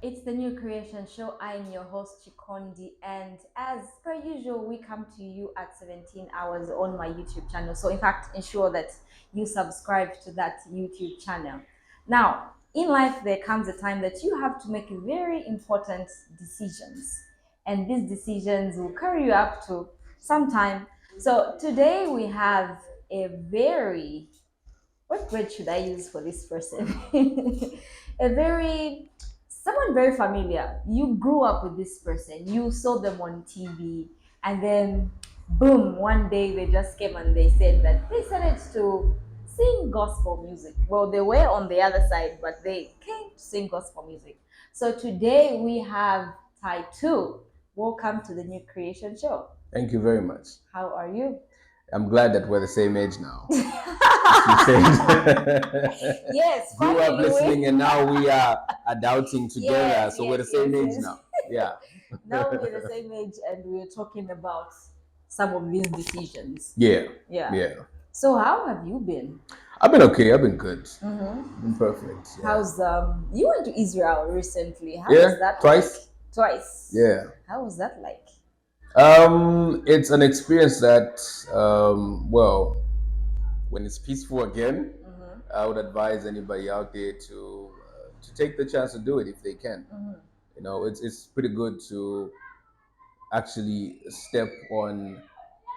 It's the New Creation Show. I'm your host, Chikondi, and as per usual, we come to you at 17 hours on my YouTube channel. So, in fact, ensure that you subscribe to that YouTube channel. Now, in life, there comes a time that you have to make very important decisions, and these decisions will carry you up to some time. So, today we have a very what word should I use for this person? A very someone very familiar. You grew up with this person. You saw them on TV, and then boom, one day they just came and they said that they started to sing gospel music. Well, they were on the other side, but they came to sing gospel music. So today we have Ty2. Welcome to the New Creation Show. Thank you very much. How are you? I'm glad that we're the same age now. Yes, Grew up finally listening and now we are adulting together. Yes, so we're the yes, same yes, age yes. now. Yeah. Now we're the same age and we're talking about some of these decisions. Yeah. Yeah. Yeah. So how have you been? I've been okay. I've been good. Mm-hmm. Been perfect. Yeah. How's you went to Israel recently? How Yeah, was that twice. like? Twice. Yeah. How was that like? It's an experience that well, when it's peaceful again, Mm-hmm. I would advise anybody out there to take the chance to do it if they can. Mm-hmm. You know, it's pretty good to actually step on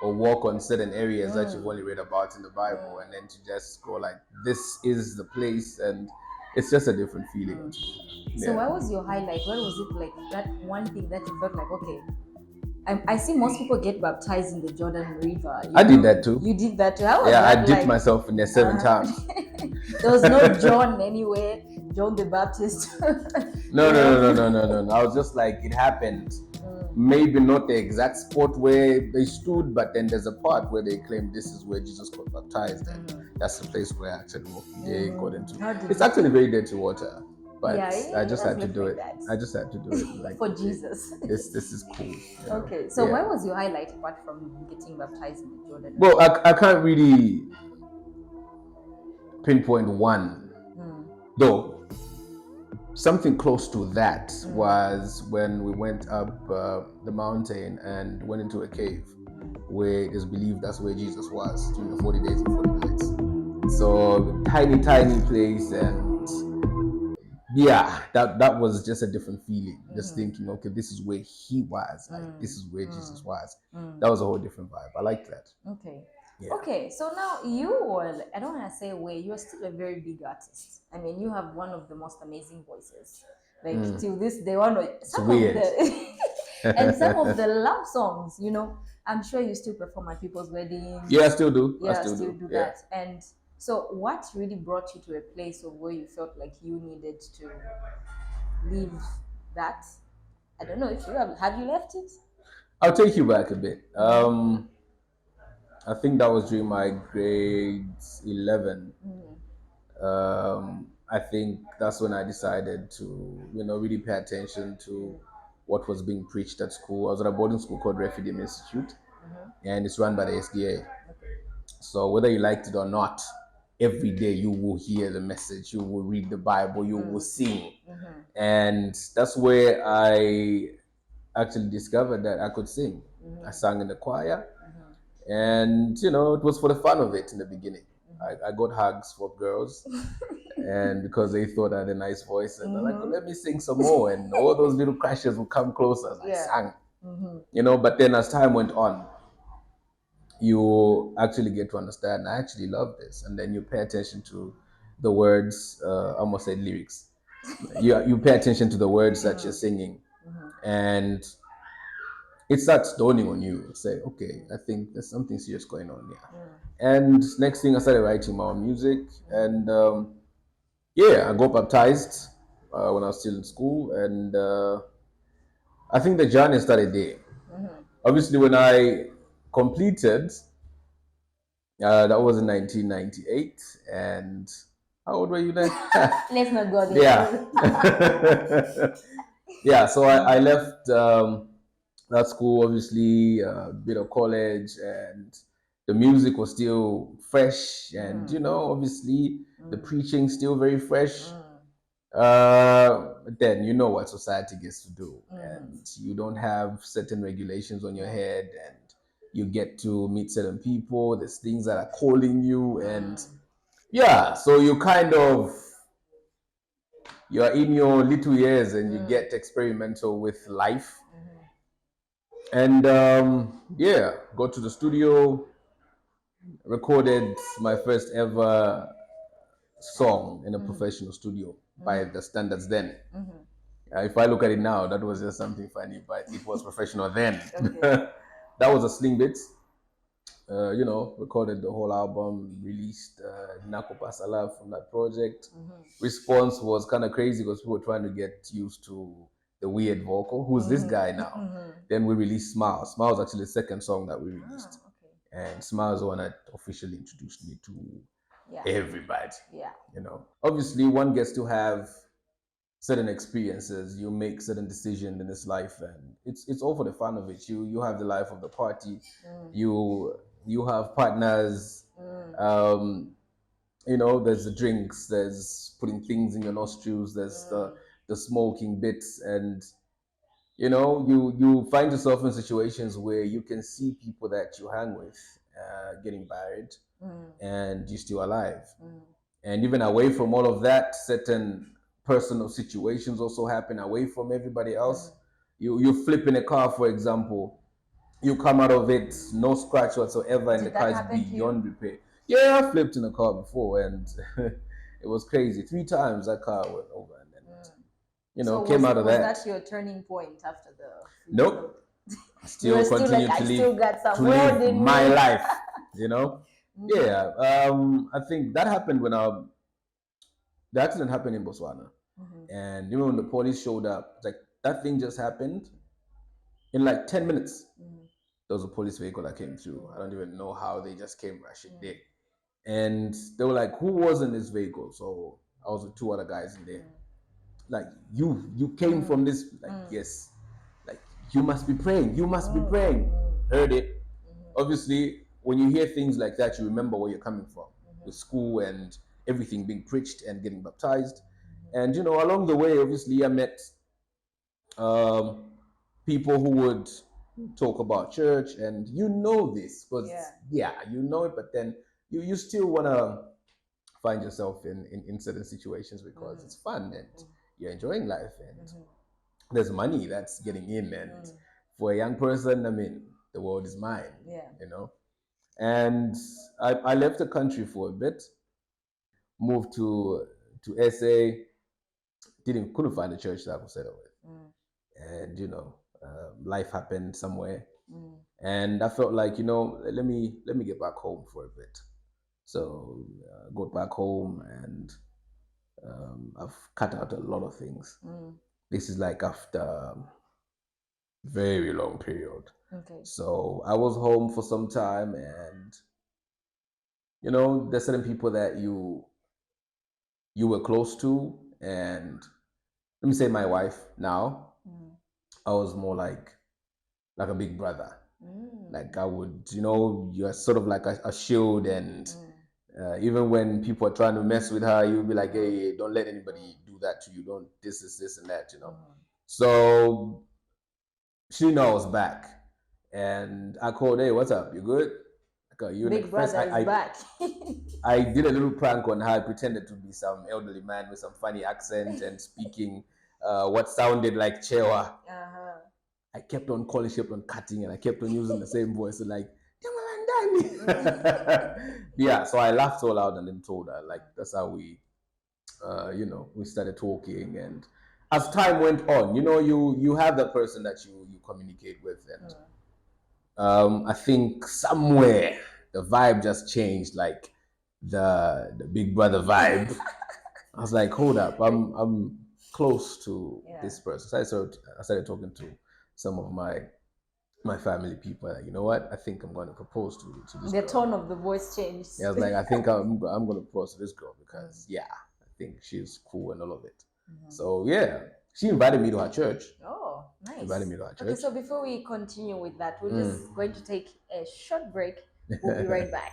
or walk on certain areas that you've only read about in the Bible, and then to just go like, this is the place, and it's just a different feeling. So Yeah. what was your highlight? What was it like? That one thing that you felt like, okay, I see most people get baptized in the Jordan River. I did that too. You did that too. How was Yeah, I that dipped like? myself in there 7 times. There was no John anywhere. John the Baptist. No. I was just like, it happened. Maybe not the exact spot where they stood, but then there's a part where they claim this is where Jesus got baptized, and that's the place where I actually walked there, got into. It's actually very dirty water, but Yeah, I just had to does do look it. like that. I just had to do it. Like For Jesus. this is cool. you know? Okay, so Yeah. where was your highlight apart from getting baptized in the Jordan? Well, I can't really pinpoint one, though. Something close to that was when we went up the mountain and went into a cave where it is believed that's where Jesus was during the 40 days and 40 nights. So tiny place, and yeah, that was just a different feeling. Just thinking, okay, this is where he was, like this is where Jesus was. That was a whole different vibe. I liked that. Okay. Yeah. Okay, so now you were, I don't want to say where, you're still a very big artist. I mean, you have one of the most amazing voices. Like, till this day, one of some of weird. the, and some of the love songs, I'm sure you still perform at people's weddings. Yeah, I still do. Yeah, I still do Yeah. that. And so, what really brought you to a place of where you felt like you needed to leave that? I don't know if you have you left it? I'll take you back a bit. I think that was during my grade 11. I think that's when I decided to, really pay attention to what was being preached at school. I was at a boarding school called Refudim Institute, and it's run by the SDA. So whether you liked it or not, every day you will hear the message, you will read the Bible, you will sing. And that's where I actually discovered that I could sing. I sang in the choir, and it was for the fun of it in the beginning. I got hugs from girls, and because they thought I had a nice voice, and they're like, well, let me sing some more, and all those little crashes would come closer as I sang. But then as time went on, you actually get to understand, I actually love this, and then you pay attention to the words. I almost said lyrics. You pay attention to the words that you're singing, and it starts dawning on you. Say, okay, I think there's something serious going on here. And next thing, I started writing my own music, and I got baptized when I was still in school, and I think the journey started there. Obviously, when I completed, that was in 1998, and how old were you then? Let's not go there. Yeah. Yeah, so I left that school, obviously, a bit of college, and the music was still fresh, and obviously the preaching still very fresh. Then you know what society gets to do, and you don't have certain regulations on your head, and you get to meet certain people. There's things that are calling you, and yeah, so you kind of you're in your little years, and you get experimental with life, and yeah, go to the studio, recorded my first ever song in a professional studio by the standards then. If I look at it now, that was just something funny, but it was professional then. Okay. That was a Sling Bits. Recorded the whole album, released Nako Pasala from that project. Response was kind of crazy because people were trying to get used to the weird vocal. Who's this guy now? Then we released Smile. Smile was actually the second song that we released. And Smile is the one that officially introduced me to everybody. Yeah. Obviously, one gets to have certain experiences, you make certain decisions in this life, and it's all for the fun of it. You have the life of the party, you have partners, there's the drinks, there's putting things in your nostrils, there's the smoking bits, and you find yourself in situations where you can see people that you hang with getting married, and you're still alive. And even away from all of that, certain personal situations also happen away from everybody else. You flip in a car, for example, you come out of it no scratch whatsoever, and the car is beyond repair. Yeah, I flipped in a car before, and it was crazy. 3 times that car went over, and then So came out of that. Was that your turning point after the? Nope. Still continue to live my life. Yeah. I think that happened when the accident happened in Botswana, and when the police showed up, it's like that thing just happened in like 10 minutes. There was a police vehicle that came through. I don't even know how they just came rushing there, and they were like, "Who was in this vehicle?" So I was with 2 other guys in there. Like, you came from this, like, yes, like, you must be praying, heard it. Obviously, when you hear things like that, you remember where you're coming from, with school and everything being preached and getting baptized. And along the way, obviously, I met people who would talk about church, and this because you know it, but then you still want to find yourself in certain situations because it's fun, and you're enjoying life, and there's money that's getting in, and for a young person, I mean, the world is mine. And I left the country for a bit, moved to SA, couldn't find a church that I could settle with, and life happened somewhere, and I felt like let me get back home for a bit. So got back home, and I've cut out a lot of things. This is like after very long period. Okay. So I was home for some time, and there's certain people that you were close to, and let me say my wife now. I was more like a big brother. Like I would, you're sort of like a shield, and even when people are trying to mess with her, you'll be like, hey, don't let anybody do that to you. Don't this and that, So she knows back, and I called, hey, what's up? You good? You big brother is back. I did a little prank on her. I pretended to be some elderly man with some funny accent and speaking what sounded like Chewa. I kept on calling, kept on cutting, and I kept on using the same voice, so like, yeah. So I laughed so loud and then told her, like, that's how we started talking. And as time went on, you have that person that you communicate with, and I think somewhere the vibe just changed, like the big brother vibe. I was like, hold up, I'm close to this person. So I started talking to some of my family people. Like, you know what? I think I'm going to propose to this girl. The tone of the voice changed. Yeah, I was like, I think I'm going to propose to this girl because I think she's cool and all of it. So yeah, she invited me to her church. Oh, nice. Invited me to her church. Okay, so before we continue with that, we're just going to take a short break. We'll be right back.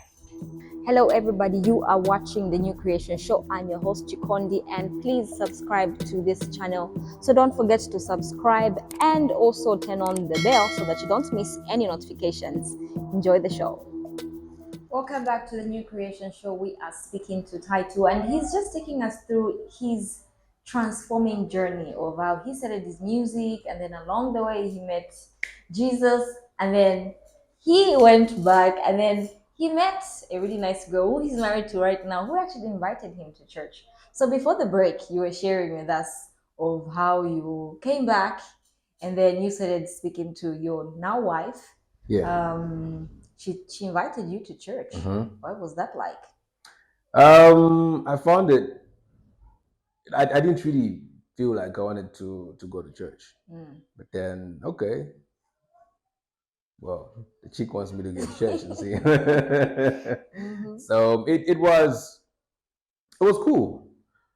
Hello, everybody. You are watching the New Creation Show. I'm your host, Chikondi, and please subscribe to this channel. So don't forget to subscribe and also turn on the bell so that you don't miss any notifications. Enjoy the show. Welcome back to the New Creation Show. We are speaking to Ty2, and he's just taking us through his transforming journey of how he started his music, and then along the way, he met Jesus, and then he went back, and then he met a really nice girl who he's married to right now, who actually invited him to church. So before the break, you were sharing with us of how you came back, and then you started speaking to your now wife. Yeah. She invited you to church. What was that like? I found it. I didn't really feel like I wanted to go to church, but then okay, well, the chick wants me to get to church and see. So it was cool.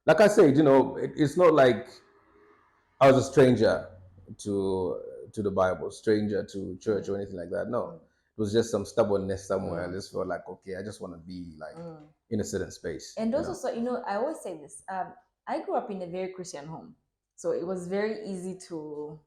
Like I said, it's not like I was a stranger to the Bible, stranger to church or anything like that. No, it was just some stubbornness somewhere. I just felt like, okay, I just want to be like in a certain space. And also, so I always say this. I grew up in a very Christian home, so it was very easy to.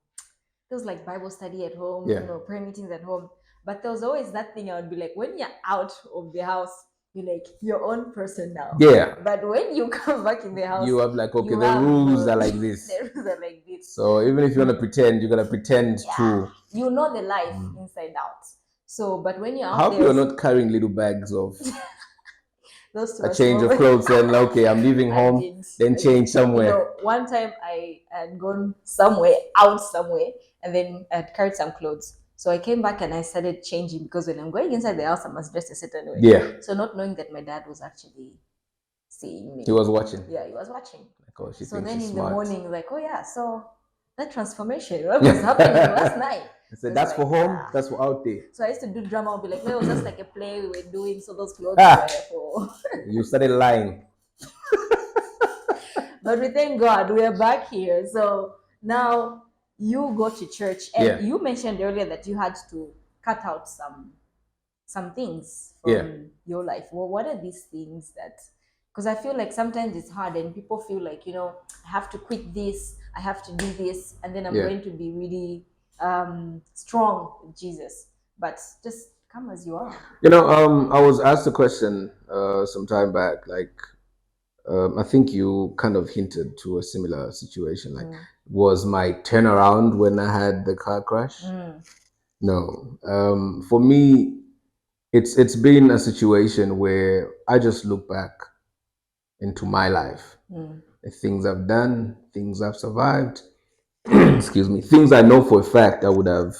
There was like Bible study at home, Yeah. prayer meetings at home. But there was always that thing I would be like, when you're out of the house, you're like your own person now. Yeah. But when you come back in the house, You have like, okay, you the have rules are like this. The rules are like this. So even if you want to pretend, you're gonna pretend to. You know the life inside out. So, but when you're out How there, you're not carrying little bags of those two a are change small. of clothes and okay, I'm leaving I home, did. then change somewhere. One time I had gone somewhere, out somewhere, and then I had carried some clothes. So I came back and I started changing because when I'm going inside the house, I must dress a certain way. Yeah. So not knowing that my dad was actually seeing me. He was watching. Yeah, he was watching. Like, oh, she So thinks then she's in smart. the morning, like, oh yeah, so that transformation, what was happening last night? I said, that's for home, that's for out there. So I used to do drama. I'll be like, no, it was just like a play we were doing. So those clothes Ah. were for. You started lying. But we thank God we are back here. So now you go to church, and Yeah. you mentioned earlier that you had to cut out some things from your life. Well, what are these things that? Because I feel like sometimes it's hard, and people feel like I have to quit this, I have to do this, and then I'm going to be really strong with Jesus. But just come as you are. I was asked a question some time back, like I think you kind of hinted to a similar situation. Like, was my turnaround when I had the car crash? No. For me, it's been a situation where I just look back into my life, the things I've done, things I've survived. Excuse me, things I know for a fact I would have,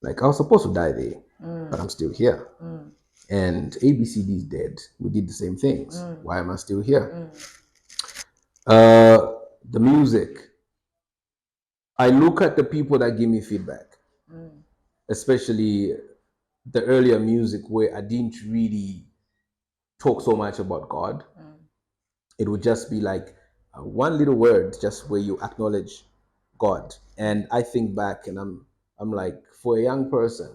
like I was supposed to die there, but I'm still here. And ABCD is dead. We did the same things. Why am I still here? The music. I look at the people that give me feedback, especially the earlier music where I didn't really talk so much about God. It would just be like one little word, just where you acknowledge God. And I think back, and I'm like, for a young person,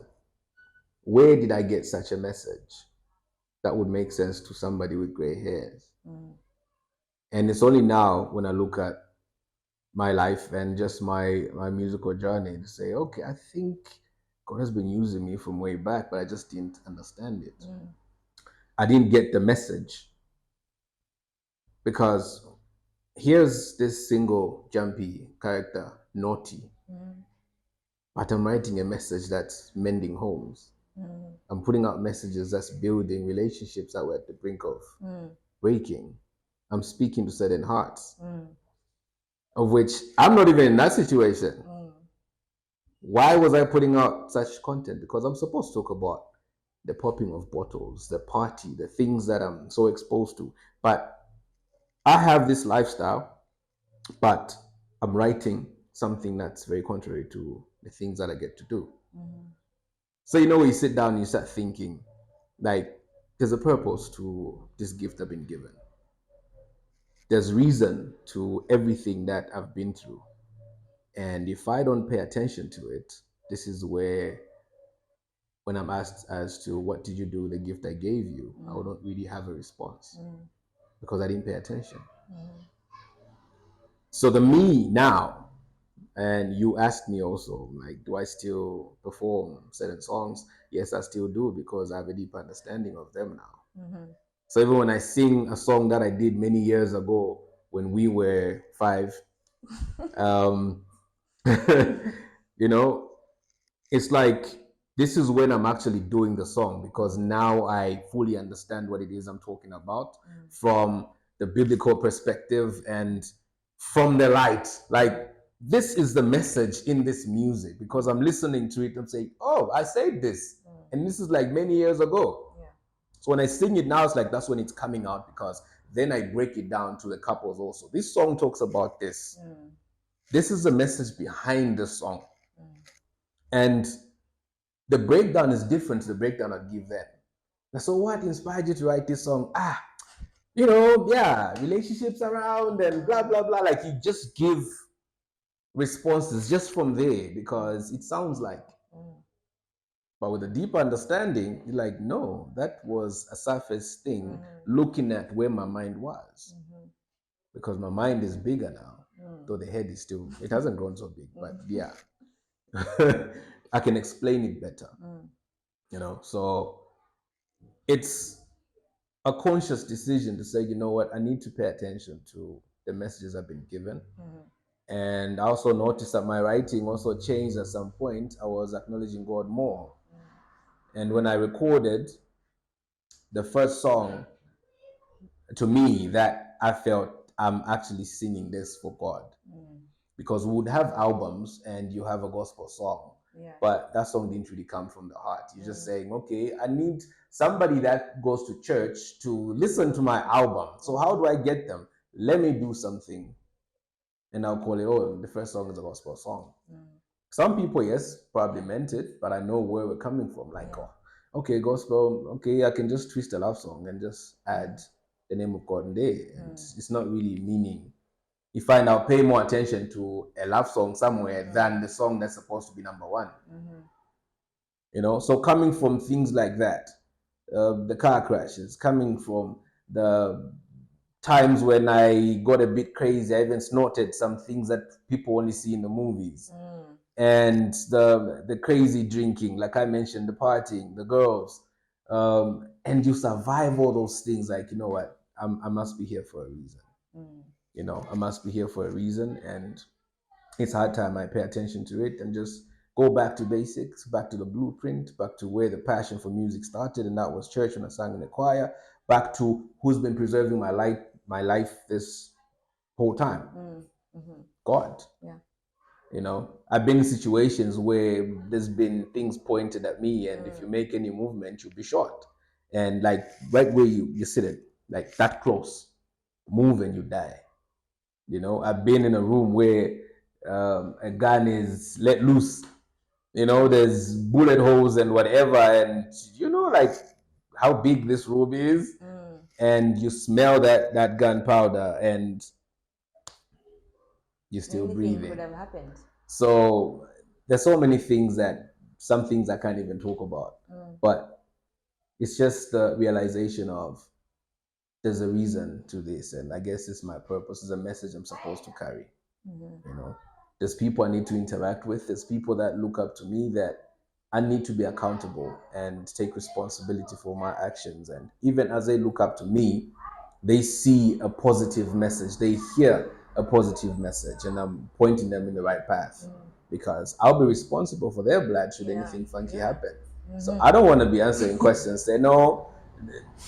where did I get such a message that would make sense to somebody with gray hairs? And it's only now when I look at my life and just my musical journey to say, okay, I think God has been using me from way back, but I just didn't understand it. I didn't get the message, because here's this single jumpy character, naughty, but I'm writing a message that's mending homes. I'm putting out messages that's building relationships that were at the brink of breaking. I'm speaking to certain hearts, of which I'm not even in that situation. Why was I putting out such content? Because I'm supposed to talk about the popping of bottles, the party, the things that I'm so exposed to. But I have this lifestyle, but I'm writing something that's very contrary to the things that I get to do. So when you sit down and you start thinking, like, there's a purpose to this gift I've been given. There's reason to everything that I've been through. And if I don't pay attention to it, this is where when I'm asked as to what did you do with the gift I gave you, I wouldn't really have a response because I didn't pay attention. So the me now, and you asked me also, like, do I still perform certain songs? Yes, I still do because I have a deep understanding of them now. So even when I sing a song that I did many years ago when we were 5, um, you know, it's like this is when I'm actually doing the song because now I fully understand what it is I'm talking about from the biblical perspective and from the light. Like, this is the message in this music because I'm listening to it and saying, oh, I said this. And this is like many years ago. Yeah. So when I sing it now, it's like that's when it's coming out because then I break it down to the couples also. This song talks about this. This is the message behind the song. And the breakdown is different to the breakdown I'd give then. So what inspired you to write this song? Relationships around and blah, blah, blah. Like you just give responses just from there because it sounds like. But with a deeper understanding, you're like, no, that was a surface thing looking at where my mind was. Because my mind is bigger now, though the head is still, it hasn't grown so big, but yeah. I can explain it better. So it's a conscious decision to say, you know what, I need to pay attention to the messages I've been given. And I also noticed that my writing also changed at some point. I was acknowledging God more. And when I recorded the first song, to me, that I felt I'm actually singing this for God. Because we would have albums and you have a gospel song. Yeah. But that song didn't really come from the heart. You're just saying, okay, I need somebody that goes to church to listen to my album. So how do I get them? Let me do something. And I'll call it, oh, the first song is a gospel song. Some people, yes, probably meant it, but I know where we're coming from. Like, oh, okay, gospel, okay, I can just twist a love song and just add the name of God in there. And it's not really meaning. You find I'll pay more attention to a love song somewhere than the song that's supposed to be number one. So coming from things like that, the car crashes, coming from the times when I got a bit crazy, I even snorted some things that people only see in the movies. And the crazy drinking, like I mentioned, the partying, the girls, and you survive all those things. Like, you know what, I must be here for a reason. I must be here for a reason, and it's hard time I pay attention to it and just go back to basics, back to the blueprint, back to where the passion for music started, and that was church when I sang in the choir, back to who's been preserving my life this whole time. God. Yeah. I've been in situations where there's been things pointed at me, and if you make any movement, you'll be shot. And like right where you sit it, like that close, move and you die. I've been in a room where a gun is let loose. There's bullet holes and whatever, and like how big this room is, and you smell that gunpowder, and you're still breathing. Anything could have happened. So there's so many things some things I can't even talk about, but it's just the realization of there's a reason to this, and I guess it's my purpose. It's a message I'm supposed to carry. There's people I need to interact with. There's people that look up to me that I need to be accountable and take responsibility for my actions. And even as they look up to me, they see a positive message. They hear a positive message, and I'm pointing them in the right path because I'll be responsible for their blood should anything funky happen. So I don't want to be answering questions. Say, no,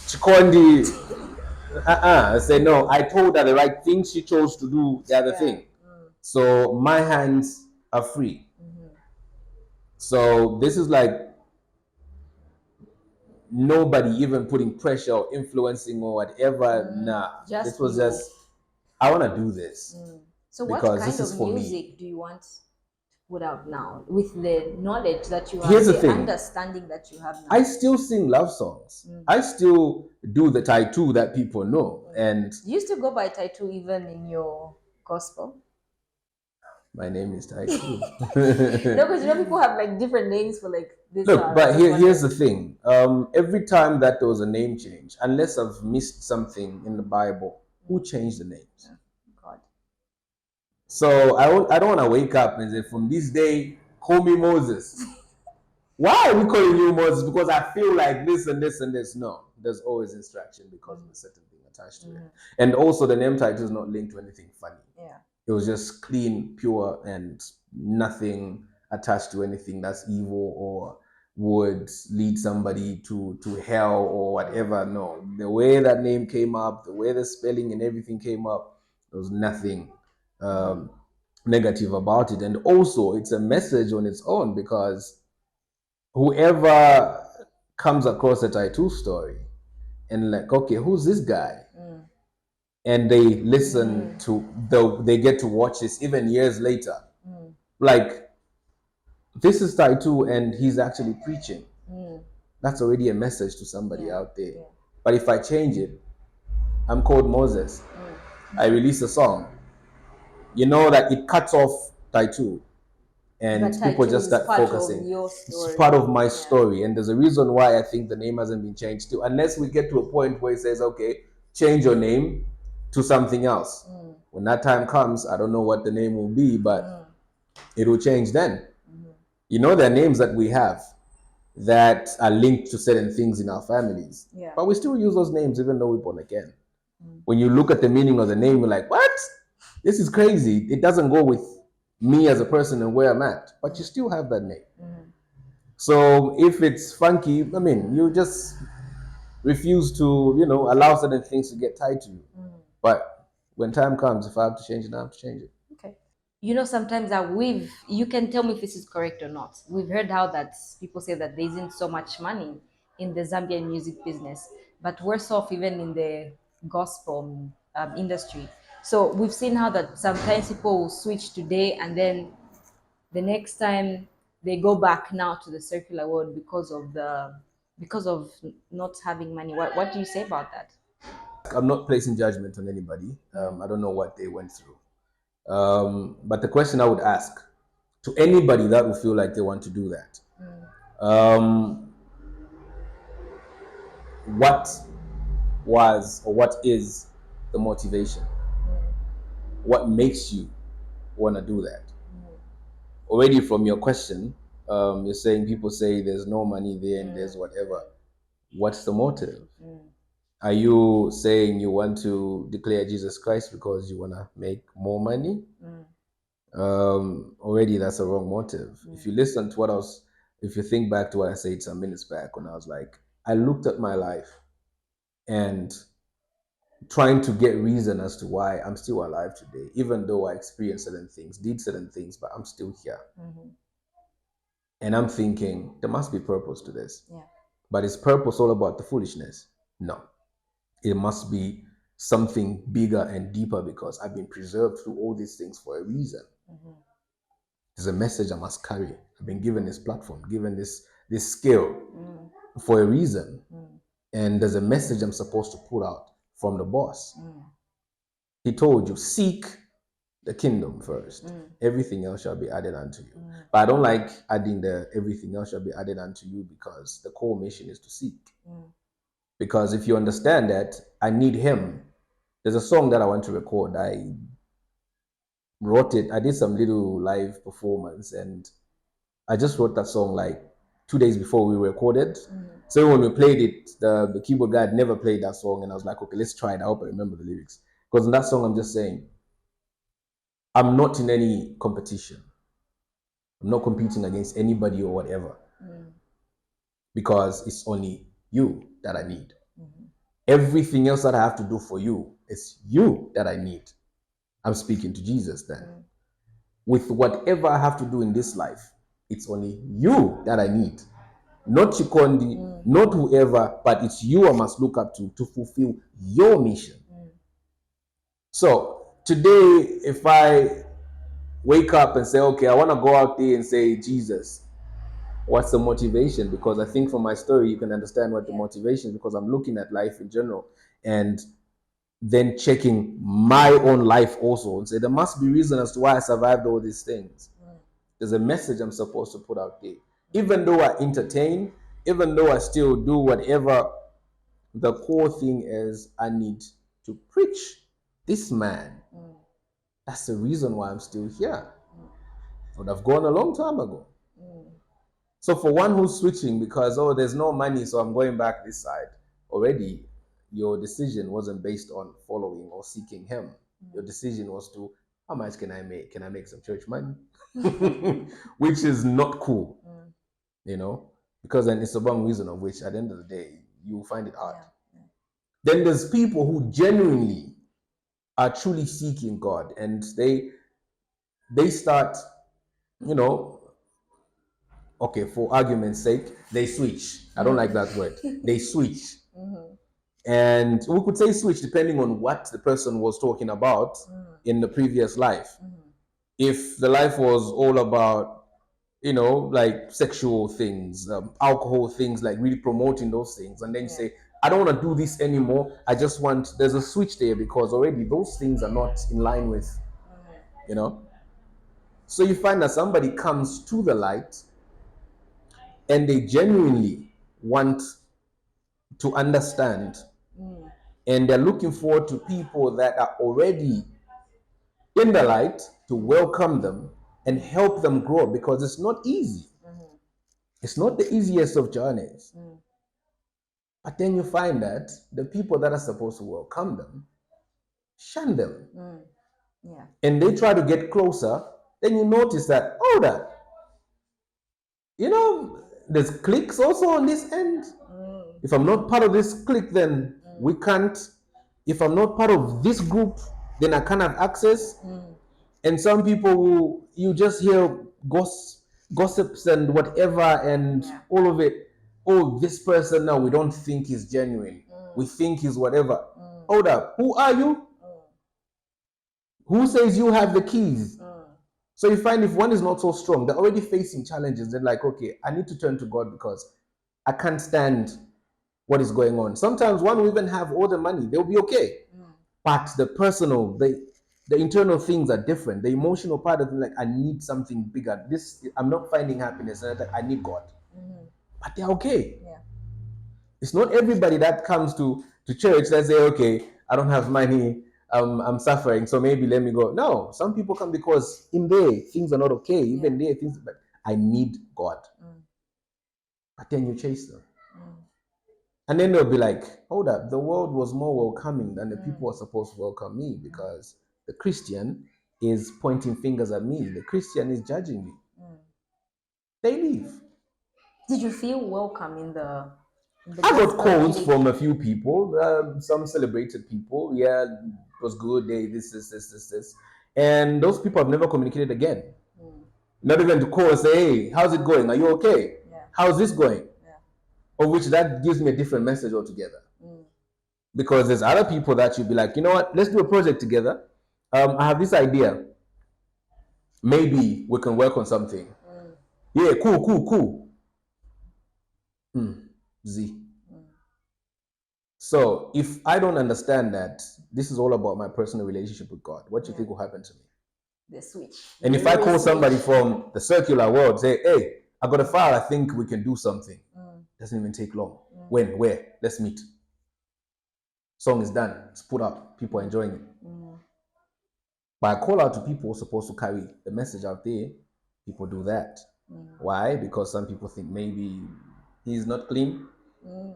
Chikondi, say, no, I told her the right thing. She chose to do the other thing. So my hands are free. So this is like nobody even putting pressure or influencing or whatever. Nah, this was just, I want to do this. So what kind of music do you want to put out now with the knowledge that you have? Here's the thing. Understanding that you have now. I still sing love songs. I still do the Ty2 that people know. And you used to go by Ty2 even in your gospel? My name is Ty2. No, because people have like different names for like this. Look, but here's the wondering. thing. Every time that there was a name change, unless I've missed something in the Bible, who changed the names? God. So I don't want to wake up and say, from this day, call me Moses. Why are we calling you Moses? Because I feel like this and this and this. No, there's always instruction because of a certain thing attached to it. And also, the name title is not linked to anything funny. Yeah. It was just clean, pure, and nothing attached to anything that's evil or would lead somebody to hell or whatever. No, the way that name came up, the way the spelling and everything came up, there was nothing negative about it. And also, it's a message on its own because whoever comes across a Ty2 story and like, okay, who's this guy? And they listen to they get to watch this even years later. Like, this is Ty2 and he's actually preaching. That's already a message to somebody out there. Yeah. But if I change it, I'm called Moses. I release a song. You know that it cuts off Ty2. And people just start focusing. It's part of my story. And there's a reason why I think the name hasn't been changed too. Unless we get to a point where it says, okay, change your name to something else. When that time comes, I don't know what the name will be, but it will change then. You know, there are names that we have that are linked to certain things in our families. Yeah. But we still use those names even though we're born again. When you look at the meaning of the name, you're like, what? This is crazy. It doesn't go with me as a person and where I'm at. But you still have that name. So if it's funky, I mean, you just refuse to, allow certain things to get tied to you. But when time comes, if I have to change it, I have to change it. Okay. Sometimes you can tell me if this is correct or not. We've heard how that people say that there isn't so much money in the Zambian music business, but worse off even in the gospel industry. So we've seen how that sometimes people will switch today and then the next time they go back now to the circular world because of not having money. What do you say about that? I'm not placing judgment on anybody. I don't know what they went through. But the question I would ask to anybody that will feel like they want to do that, what was or what is the motivation? What makes you want to do that? Already from your question, you're saying people say there's no money there and there's whatever. What's the motive? Are you saying you want to declare Jesus Christ because you want to make more money? Already that's a wrong motive. If you listen to if you think back to what I said some minutes back when I was like, I looked at my life and trying to get reason as to why I'm still alive today, even though I experienced certain things, did certain things, but I'm still here. And I'm thinking there must be purpose to this. Yeah. But is purpose all about the foolishness? No. It must be something bigger and deeper because I've been preserved through all these things for a reason. There's a message I must carry. I've been given this platform, given this skill for a reason. And there's a message I'm supposed to put out from the boss. He told you, seek the kingdom first. Everything else shall be added unto you. But I don't like adding the everything else shall be added unto you because the core mission is to seek. Because if you understand that, I need him. There's a song that I want to record. I wrote it. I did some little live performance and I just wrote that song like 2 days before we recorded. So when we played it, the keyboard guy had never played that song and I was like, okay, let's try it. I hope I remember the lyrics. Because in that song, I'm just saying, I'm not in any competition. I'm not competing against anybody or whatever. Because it's only you that I need. Everything else that I have to do for you, it's you that I need. I'm speaking to Jesus then. With whatever I have to do in this life, it's only you that I need. Not Chikondi, not whoever, but it's you I must look up to fulfill your mission. So today, if I wake up and say, okay, I want to go out there and say, Jesus, what's the motivation? Because I think from my story, you can understand what the motivation is because I'm looking at life in general. And then checking my own life also and say there must be reason as to why I survived all these things. There's a message I'm supposed to put out there. Even though I entertain, even though I still do whatever, the core thing is I need to preach this man. That's the reason why I'm still here. I would have gone a long time ago. So for one who's switching because, oh, there's no money, so I'm going back this side, already your decision wasn't based on following or seeking him. Your decision was to, how much can I make? Can I make some church money? Which is not cool, you know, because then it's a wrong reason of which at the end of the day, you find it hard. Then there's people who genuinely are truly seeking God and they start, you know, okay, for argument's sake, they switch. I don't like that word. They switch. And we could say switch depending on what the person was talking about in the previous life. If the life was all about, you know, like sexual things, alcohol things, like really promoting those things, and then you say, I don't want to do this anymore. I just want, there's a switch there because already those things are not in line with, you know. So you find that somebody comes to the light and they genuinely want to understand and they're looking forward to people that are already in the light to welcome them and help them grow because it's not easy. It's not the easiest of journeys. But then you find that the people that are supposed to welcome them shun them. And they try to get closer. Then you notice that, oh, that, you know, there's cliques also on this end. If I'm not part of this clique, then we can't. If I'm not part of this group, then I can't have access. And some people who you just hear gossips and whatever and all of it. Oh, this person now we don't think is genuine. We think he's whatever. Hold up. Who are you? Who says you have the keys? So you find if one is not so strong, they're already facing challenges. They're like, okay, I need to turn to God because I can't stand what is going on. Sometimes one will even have all the money, they'll be okay. But the personal, the internal things are different. The emotional part of it, like, I need something bigger. This, I'm not finding happiness, and I need God. But they're okay. It's not everybody that comes to church that say, okay, I don't have money, I'm suffering, so maybe let me go. No, some people come because in there things are not okay. Even there things, but I need God. But then you chase them. And then they'll be like, hold up, the world was more welcoming than the people were supposed to welcome me because the Christian is pointing fingers at me. The Christian is judging me. They leave. Did you feel welcome in the I got calls from a few people, some celebrated people. Yeah, it was good. They this. And those people have never communicated again. Not even to call and say, hey, how's it going? Are you okay? How's this going? Of which that gives me a different message altogether. Because there's other people that you'd be like, you know what, let's do a project together. I have this idea. Maybe we can work on something. Yeah, cool. Z. So if I don't understand that this is all about my personal relationship with God, what do you think will happen to me? The switch. And if I call somebody from the secular world, say, hey, I got a file, I think we can do something. Doesn't even take long. When, where? Let's meet. Song is done. It's put up. People are enjoying it. But I call out to people who are supposed to carry the message out there. People do that. Why? Because some people think maybe he's not clean.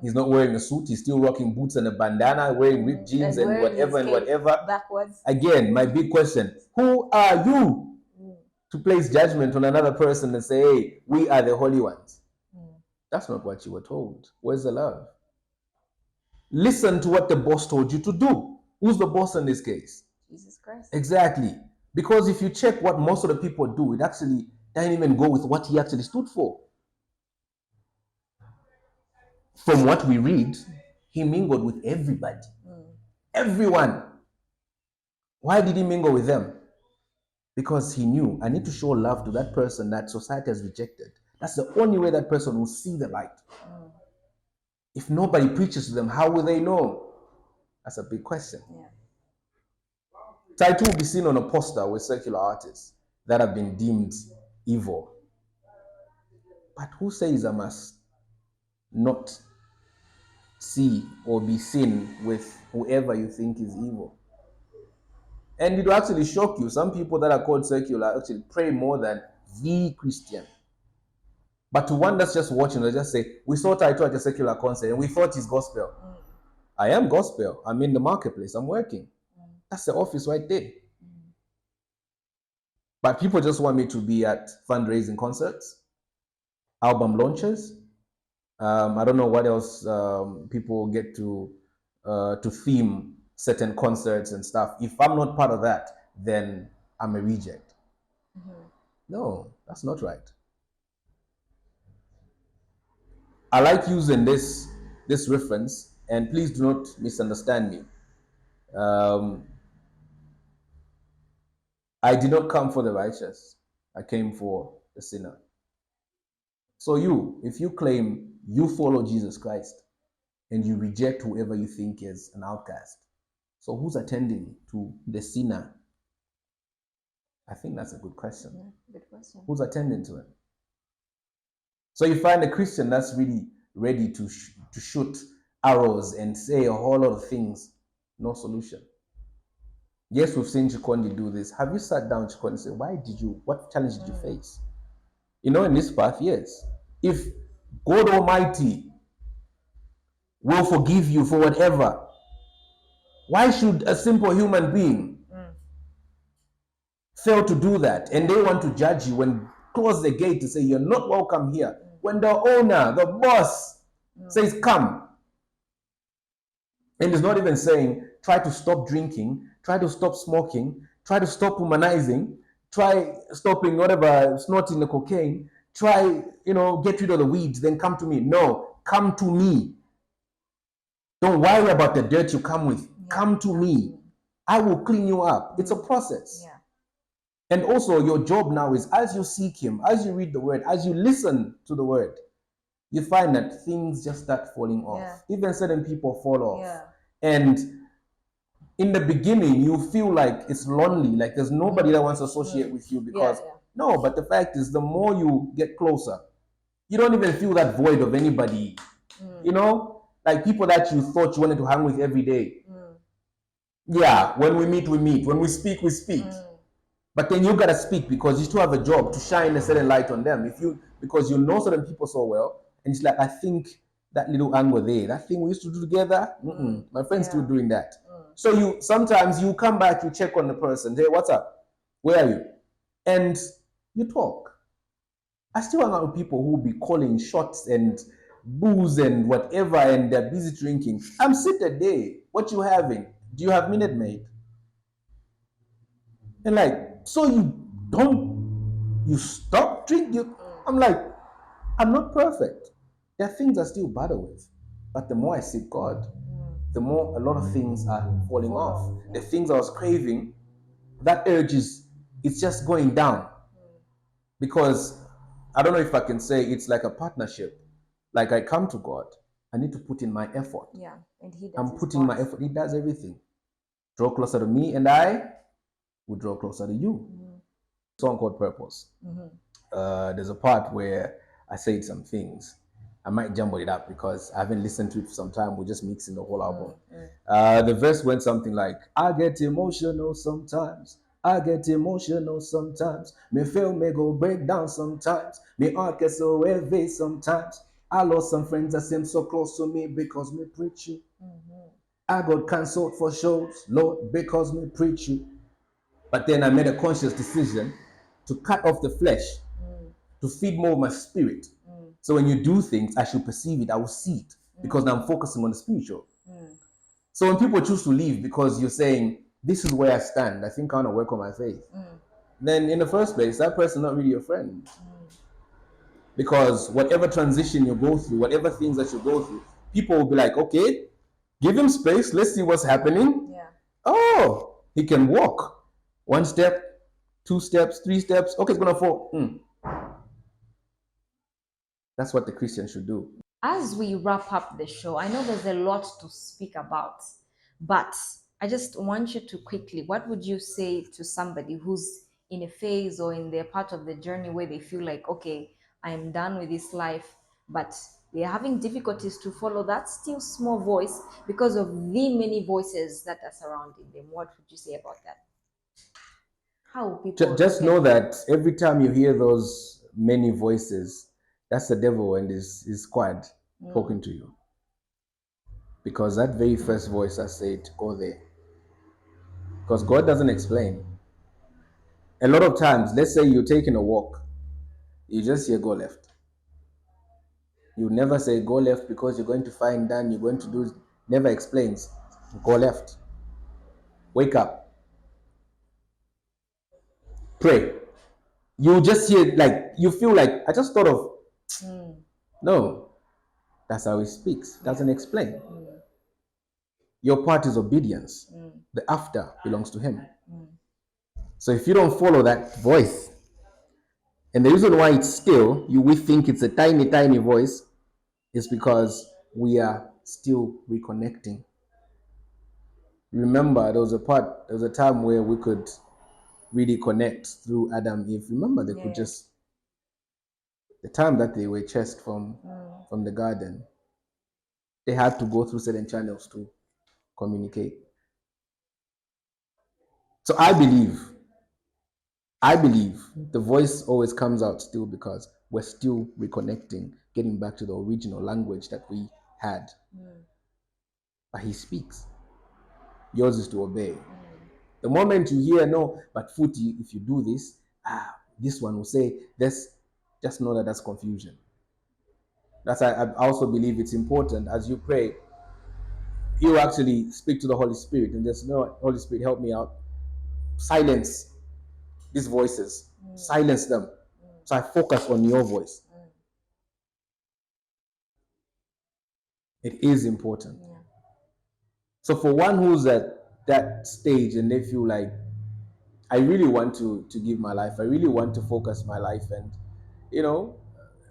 He's not wearing a suit. He's still rocking boots and a bandana, wearing ripped jeans and whatever. Backwards. Again, my big question, who are you to place judgment on another person and say, hey, we are the holy ones? That's not what you were told. Where's the love? Listen to what the boss told you to do. Who's the boss in this case? Jesus Christ. Exactly. Because if you check what most of the people do, it actually doesn't even go with what he actually stood for. From what we read, he mingled with everybody. Everyone. Why did he mingle with them? Because he knew, I need to show love to that person that society has rejected. That's the only way that person will see the light. If nobody preaches to them, how will they know? That's a big question. Yeah. Ty2 will be seen on a poster with secular artists that have been deemed evil. But who says I must not see or be seen with whoever you think is evil? And it will actually shock you. Some people that are called secular actually pray more than the Christian. But to one that's just watching, they just say, we saw Ty2 at a secular concert and we thought he's gospel. I am gospel. I'm in the marketplace. I'm working. That's the office right there. But people just want me to be at fundraising concerts, album launches. I don't know what else people get to theme certain concerts and stuff. If I'm not part of that, then I'm a reject. No, that's not right. I like using this reference, and please do not misunderstand me. I did not come for the righteous. I came for the sinner. So if you claim you follow Jesus Christ and you reject whoever you think is an outcast, so who's attending to the sinner? I think that's a good question. Yeah, good question. Who's attending to it? So you find a Christian that's really ready to shoot arrows and say a whole lot of things, no solution. Yes, we've seen Chikondi do this. Have you sat down, Chikondi, and said, what challenge did you face? In this path, yes. If God Almighty will forgive you for whatever, why should a simple human being fail to do that? And they want to judge you and close the gate to say, you're not welcome here. When the owner, the boss says, come. And he's not even saying, try to stop drinking, try to stop smoking, try to stop womanizing, try stopping whatever, snorting the cocaine, try, get rid of the weeds, then come to me. No, come to me. Don't worry about the dirt you come with. Come to me. I will clean you up. It's a process. Yeah. And also your job now is, as you seek him, as you read the word, as you listen to the word, you find that things just start falling off. Yeah. Even certain people fall off. Yeah. And in the beginning, you feel like it's lonely, like there's nobody that wants to associate with you because, no, but the fact is, the more you get closer, you don't even feel that void of anybody. Like people that you thought you wanted to hang with every day. Yeah, when we meet, we meet. When we speak, we speak. But then you gotta speak because you still have a job to shine a certain light on them. Because you know certain people so well, and it's like, I think that little angle there, that thing we used to do together, my friend's still doing that. So sometimes you come back, you check on the person, hey, what's up? Where are you? And you talk. I still hang out with people who will be calling shots and booze and whatever, and they're busy drinking. I'm sitting there. What you having? Do you have Minute Maid? And like, so you stop drinking? I'm like, I'm not perfect. There are things I still battle with. But the more I seek God, the more a lot of things are falling off. The things I was craving, that urge it's just going down. Because I don't know if I can say it's like a partnership. Like I come to God, I need to put in my effort. Yeah, and He does. I'm putting my effort. He does everything. Draw closer to me, and I will draw closer to you. Song called Purpose. There's a part where I said some things. I might jumble it up because I haven't listened to it for some time. We're just mixing the whole album. The verse went something like, I get emotional sometimes. I get emotional sometimes. Me feel me go break down sometimes. Me heart gets so heavy sometimes. I lost some friends that seem so close to me because me preach you. I got cancelled for shows, Lord, because me preach you. But then I made a conscious decision to cut off the flesh, to feed more of my spirit. So when you do things, I should perceive it, I will see it, because now I'm focusing on the spiritual. So when people choose to leave because you're saying, this is where I stand, I think I want to work on my faith, then in the first place, that person not really your friend. Because whatever transition you go through, whatever things that you go through, people will be like, okay, give him space, let's see what's happening. Yeah. Oh, he can walk. 1 step, 2 steps, 3 steps, okay, it's gonna fall. That's what the Christian should do. As we wrap up the show, I know there's a lot to speak about, But I just want you to quickly, what would you say to somebody who's in a phase or in their part of the journey where they feel like, okay, I'm done with this life, but they're having difficulties to follow that still small voice because of the many voices that are surrounding them? What would you say about that? How people Just look know at that every time you hear those many voices, that's the devil and his squad talking to you. Because that very first voice I said, go there. Because God doesn't explain. A lot of times, let's say you're taking a walk, you just hear go left. You never say go left because you're going to find done, you're going to do, never explains. Go left. Wake up. Pray. You just hear, like, you feel like, I just thought of, no, that's how he speaks. Doesn't explain. Your part is obedience. The after belongs to him. So if you don't follow that voice, and the reason why it's still, we think it's a tiny, tiny voice, is because we are still reconnecting. Remember, there was a time where we could really connect through Adam Eve. Remember, they could just, the time that they were chased from the garden, they had to go through certain channels to communicate. So I believe the voice always comes out still because we're still reconnecting, getting back to the original language that we had. But he speaks. Yours is to obey. The moment you hear, no, but Footy, if you do this, this one will say this, just know that that's confusion. That's I also believe it's important as you pray, you actually speak to the Holy Spirit and just know, Holy Spirit, help me out. Silence these voices. Silence them. So I focus on your voice. It is important. So for one who's at that stage and they feel like, I really want to give my life, I really want to focus my life and,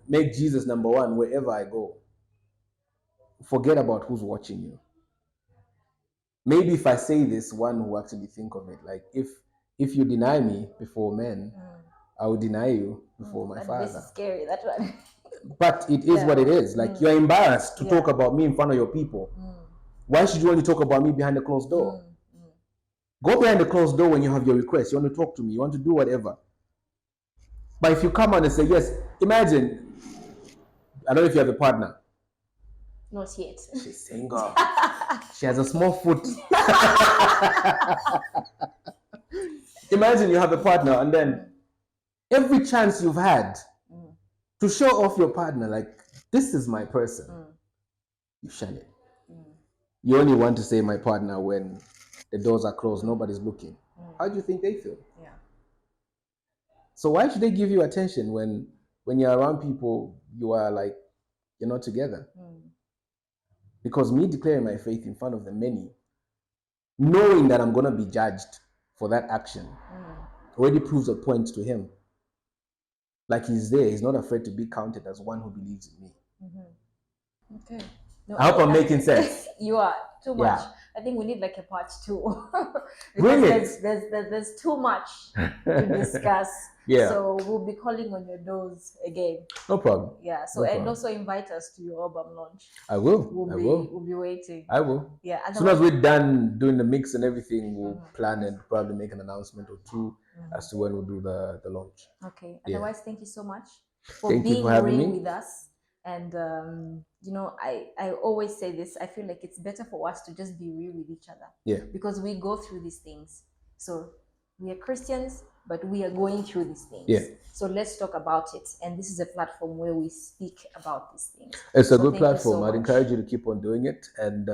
make Jesus number one wherever I go. Forget about who's watching you. Maybe if I say this, one will actually think of it. Like, if you deny me before men, I will deny you before my Father. This is scary, that one. But it is what it is. Like, you're embarrassed to talk about me in front of your people. Why should you only talk about me behind the closed door? Go behind the closed door when you have your request. You want to talk to me. You want to do whatever. But if you come on and say, yes, imagine, I don't know if you have a partner. Not yet. She's single. She has a small foot. Imagine you have a partner and then every chance you've had to show off your partner, like, this is my person, you shun it. You only want to say my partner when the doors are closed, nobody's looking. How do you think they feel? Yeah. So why should they give you attention when you're around people, you are like, you're not together? Because me declaring my faith in front of the many, knowing that I'm going to be judged for that action, already proves a point to him. Like, he's there. He's not afraid to be counted as one who believes in me. Okay. No, I hope I'm making sense. You are too much. Yeah. I think we need like a part 2. Bring because it. there's too much to discuss. Yeah. So we'll be calling on your doors again. No problem. Yeah. So No and problem. also invite us to your album launch. I will. We'll be waiting. I will. Yeah. As soon as we're done doing the mix and everything, we'll plan and probably make an announcement or two as to when we'll do the launch. Okay. Otherwise, thank you so much for Thank you being for having real me. with us. And I always say this. I feel like it's better for us to just be real with each other. Yeah. Because we go through these things. So we are Christians, but we are going through these things. Yeah. So let's talk about it. And this is a platform where we speak about these things. It's a So good thank you platform. so I'd much. encourage you to keep on doing it. And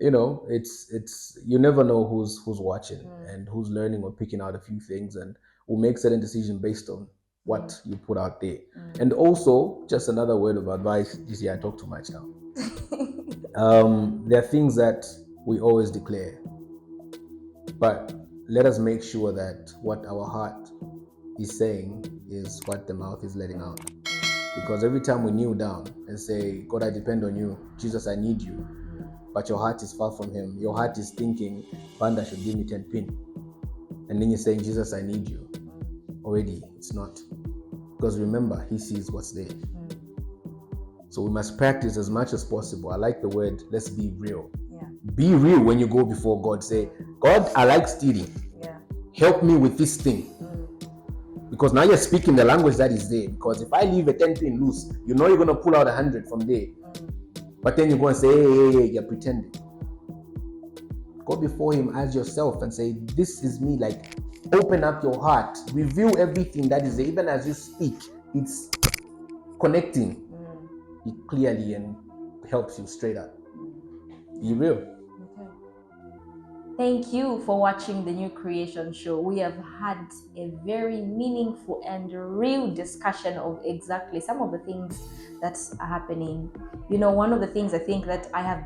it's you never know who's watching and who's learning or picking out a few things, and will make certain decisions based on what you put out there. And also, just another word of advice. You see, I talk too much now. There are things that we always declare, but let us make sure that what our heart is saying is what the mouth is letting out. Because every time we kneel down and say, God, I depend on you, Jesus, I need you, but your heart is far from him. Your heart is thinking, Banda should give me 10 pin. And then you're saying, Jesus, I need you. Already, it's not. Because remember, he sees what's there. So we must practice as much as possible. I like the word, let's be real. Yeah. Be real when you go before God. Say, God, I like stealing. Yeah. Help me with this thing. Because now you're speaking the language that is there. Because if I leave a 10 pin loose, you know you're going to pull out 100 from there. But then you go and say, hey, you're pretending. Go before him as yourself and say, this is me. Like, open up your heart. Reveal everything that is there. Even as you speak, it's connecting it clearly and helps you straight up. Be real. Okay. Thank you for watching the New Creation Show. We have had a very meaningful and real discussion of exactly some of the things that are happening. You know, one of the things I think that I have